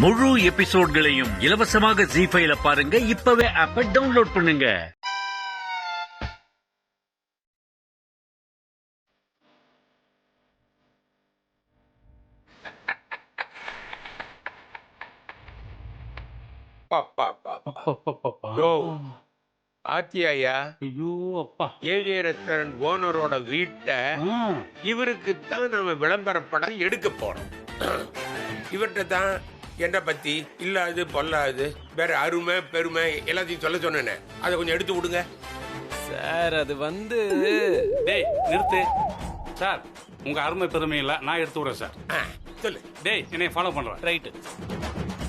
முழு எபிசோட்களையும் இலவசமாக ஜீ5ல பாருங்க. இப்பவே ஆப்பை டவுன்லோட் பண்ணுங்க. ஆத்தியாயா ஐயோ அப்பா, ஏஜே ரெஸ்டாரண்ட் ஓனரோட வீட்டை இவருக்கு தான் நம்ம விளம்பரப்படம் எடுக்க போறோம். இவர்கிட்ட தான் என்னை பத்தி இல்லாது பொல்லாது வேற அருமை பெருமை எல்லாத்தையும் சொல்ல சொன்னேனே, அதை கொஞ்சம் எடுத்து விடுங்க சார். அது வந்து டேய் நிறுத்து சார். உங்க அருமை பெருமை இல்ல, நான் எடுத்து விடுறேன் சார். சொல்லு. டேய் என்னை ஃபாலோ பண்றேன். ரைட்டு.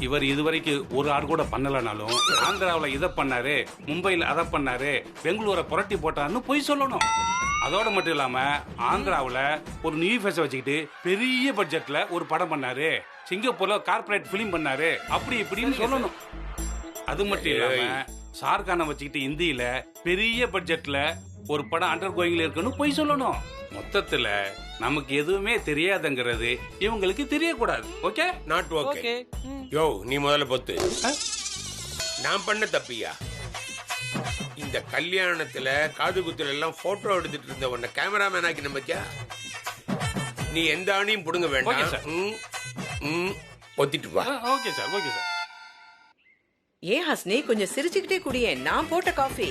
இவர் இதுவரைக்கும் ஒரு ஆடு கூட பண்ணலனாலும் ஆந்திராவில் இதை பண்ணாரு, மும்பையில் அதை பண்ணாரு, பெங்களூரை புரட்டி போட்டாருன்னு பொய் சொல்லணும். அதோட மட்டும் இல்லாம ஆந்திராவில் ஒரு நியூ ஃபேஸை வச்சுக்கிட்டு பெரிய பட்ஜெட்ல ஒரு படம் பண்ணாரு, சிங்கப்பூர்ல கார்பரேட் பிலிம் பண்ணாரு, அப்படி இப்படின்னு சொல்லணும். அது மட்டும் இல்லாம ஷாருக்கானை வச்சுக்கிட்டு இந்தியில பெரிய பட்ஜெட்ல ஒரு படம் அண்டர் கோயிங்ல இருக்குன்னு பொய் சொல்லணும். மொத்தத்துல நமக்கு எதுவுமே தெரியாதுங்கிறது இவங்களுக்கு தெரியக்கூடாது. ஓகே? Not okay. ஓகே. யோ நீ முதல்ல பொத்து. நான் பண்ண தப்பியா? இந்த கல்யாணத்துல காது குத்துல எல்லாம் போட்டோ எடுத்துட்டு இருந்த உன்னை கேமராமேன் ஆக்கி நம்பிச்சா? நீ எந்த ஆணையும் புடுங்க Okay, வேண்டாம். sir. ஒத்திட்டு வா. Okay sir, okay sir. ஏன் ஹஸ்னி கொஞ்சம் சிரிச்சுக்கிட்டே குடியேன், நான் போட்ட காஃபி.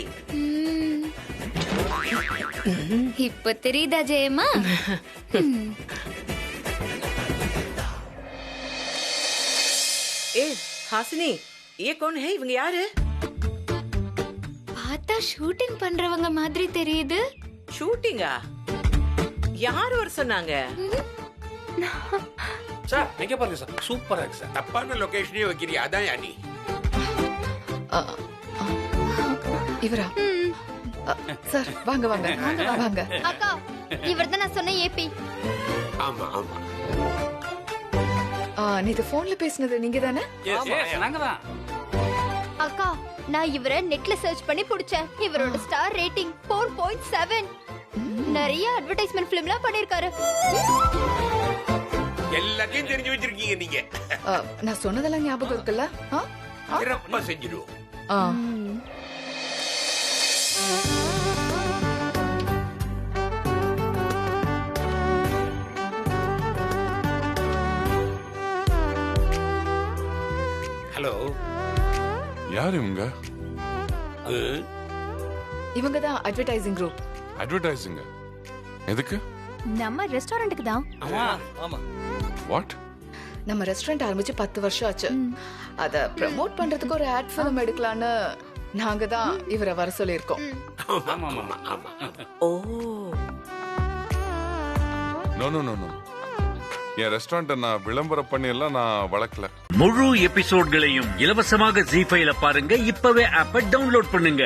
இப்ப தெரியுதா ஜெயமா? ஏ ஹாசினி, ये कौन है? இவங்க யாரு? பார்த்தா ஷூட்டிங் பண்றவங்க மாதிரி தெரியுது. ஷூட்டிங்கா? யார் வர சொன்னாங்க? சார் எங்க பாருங்க சார், சூப்பரா இருக்கு சார். தப்பான லொகேஷனே வைக்கிறியா? அதான் யானி இவரா? சார் வாங்க வாங்க வாங்க. அக்கா, இவர்தான் நான் சொன்ன ஏபி. ஆமா ஆமா. நேத்து போன்ல பேசினது நீங்க தானே? நாங்க தான். அக்கா, நான் இவரை நெட்ல சர்ச் பண்ணி பிடிச்சேன். இவரோட ஸ்டார் ரேட்டிங் 4.7. நிறைய அட்வர்டைஸ்மென்ட் பிலிம்லாம் பண்ணிருக்காரு. எல்லாத்தையும் தெரிஞ்சு வச்சிருக்கீங்க நீங்க. நான் சொன்னதெல்லாம் ஞாபகம் இருக்குல்ல? சிறப்பா செஞ்சிடுவோம். ஹலோ, யார் இவங்க? இவங்க தான் அட்வர்டைசிங் குரூப். அட்வர்டைசிங் எதுக்கு? நம்ம ரெஸ்டாரண்ட்டுக்கு தான். வாட்? நம்ம ரெஸ்டாரண்ட் ஆரம்பிச்சு 10 வருஷம் ஆச்சு. அத ப்ரமோட் பண்றதுக்கு ஒரு ஆட் ஃபிலிம் எடுக்கலான்னு நாங்க தான் இவரை வர சொல்லியிருக்கோம். ஆமா ஆமா ஆமா. ஓ, நோ நோ நோ நோ. என் ரெஸ்டாரண்ட்டை நான் விளம்பரம் பண்ணி எல்லாம் நான் வளர்க்கல. முழு எபிசோட்களையும் இலவசமாக ஜீ5ல பாருங்க. இப்பவே ஆப்பை டவுன்லோட் பண்ணுங்க.